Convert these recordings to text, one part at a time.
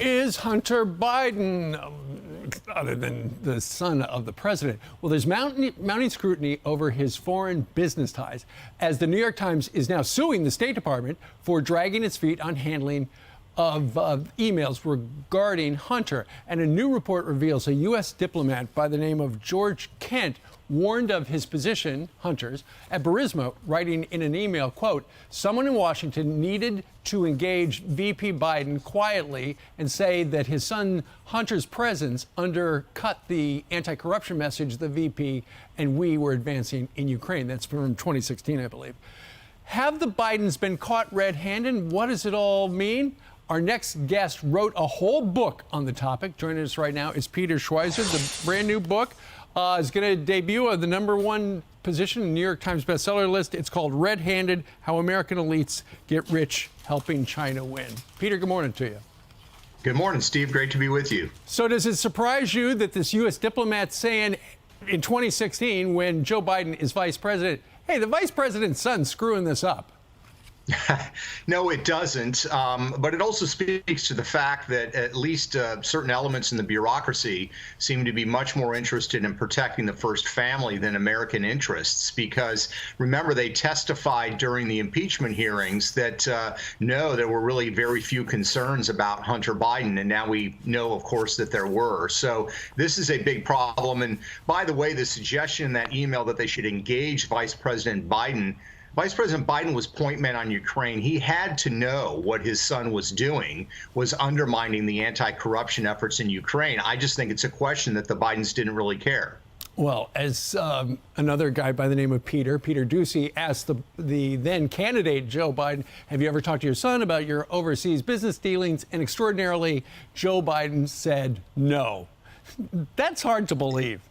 is Hunter Biden, other than the son of the president? Well, there's mounting scrutiny over his foreign business ties, as the New York Times is now suing the State Department for dragging its feet on handling of emails regarding Hunter. And a new report reveals a U.S. diplomat by the name of George Kent warned of his position, Hunter's, at Burisma, writing in an email, quote, "Someone in Washington needed to engage VP Biden quietly and say that his son Hunter's presence undercut the anti-corruption message the VP and we were advancing in Ukraine." That's from 2016, I believe. Have the Bidens been caught red-handed? What does it all mean? Our next guest wrote a whole book on the topic. Joining us right now is Peter Schweizer. The brand new book is going to debut at the #1 position in the New York Times bestseller list. It's called Red-Handed: How American Elites Get Rich Helping China Win. Peter, good morning to you. Good morning, Steve. Great to be with you. So does it surprise you that this U.S. diplomat saying in 2016, when Joe Biden is vice president, hey, the vice president's son's screwing this up? No, it doesn't. But it also speaks to the fact that at least certain elements in the bureaucracy seem to be much more interested in protecting the first family than American interests. Because remember, they testified during the impeachment hearings that no, there were really very few concerns about Hunter Biden. And now we know, of course, that there were. So this is a big problem. And by the way, the suggestion in that email that they should engage Vice President Biden was point man on Ukraine. He had to know what his son was doing was undermining the anti-corruption efforts in Ukraine. I just think it's a question that the Bidens didn't really care. Well, as another guy by the name of Peter Ducey asked the then candidate Joe Biden, have you ever talked to your son about your overseas business dealings? And extraordinarily, Joe Biden said no. That's hard to believe.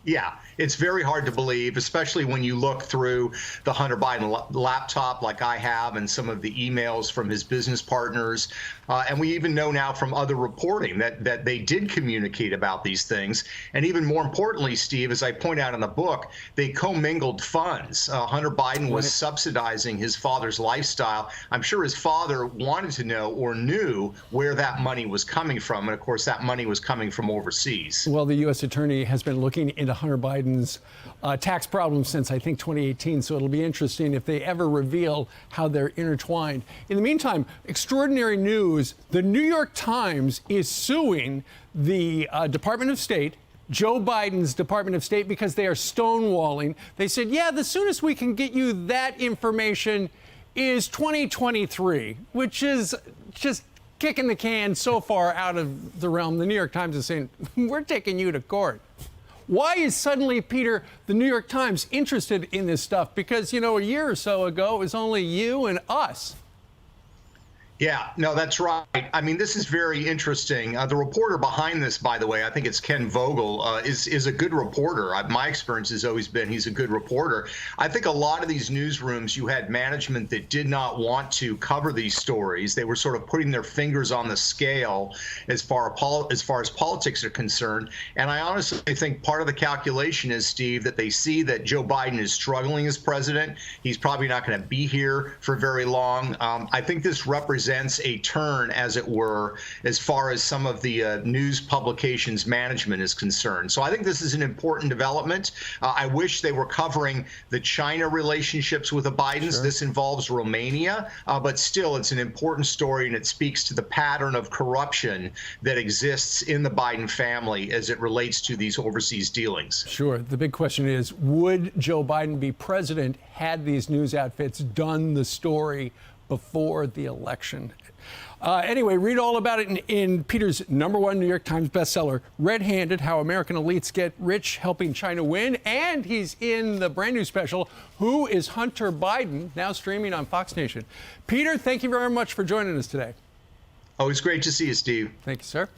Yeah, it's very hard to believe, especially when you look through the Hunter Biden laptop like I have and some of the emails from his business partners. And we even know now from other reporting that they did communicate about these things. And even more importantly, Steve, as I point out in the book, they commingled funds. Hunter Biden was subsidizing his father's lifestyle. I'm sure his father wanted to know or knew where that money was coming from. And of course, that money was coming from overseas. Well, the U.S. attorney has been looking into Hunter Biden's tax problems since, I think, 2018. So it'll be interesting if they ever reveal how they're intertwined. In the meantime, extraordinary news. The New York Times is suing the Department of State, Joe Biden's Department of State, because they are stonewalling. They said, yeah, the soonest we can get you that information is 2023, which is just kicking the can so far out of the realm. The New York Times is saying, we're taking you to court. Why is suddenly, Peter, the New York Times interested in this stuff? Because, you know, a year or so ago, it was only you and us. Yeah, no, that's right. I mean, this is very interesting. The reporter behind this, by the way, I think it's Ken Vogel, is a good reporter. My experience has always been he's a good reporter. I think a lot of these newsrooms, you had management that did not want to cover these stories. They were sort of putting their fingers on the scale as far as politics are concerned. And I honestly think part of the calculation is, Steve, that they see that Joe Biden is struggling as president. He's probably not going to be here for very long. I think this represents a turn, as it were, as far as some of the news publications management is concerned. So I think this is an important development. I wish they were covering the China relationships with the Bidens. Sure. This involves Romania, but still it's an important story, and it speaks to the pattern of corruption that exists in the Biden family as it relates to these overseas dealings. Sure. The big question is, would Joe Biden be president had these news outfits done the story before the election? Anyway, read all about it in Peter's #1 New York Times bestseller, Red-Handed: How American Elites Get Rich Helping China Win. And he's in the brand new special, Who is Hunter Biden?, now streaming on Fox Nation. Peter, thank you very much for joining us today. Always great to see you, Steve. Thank you, sir.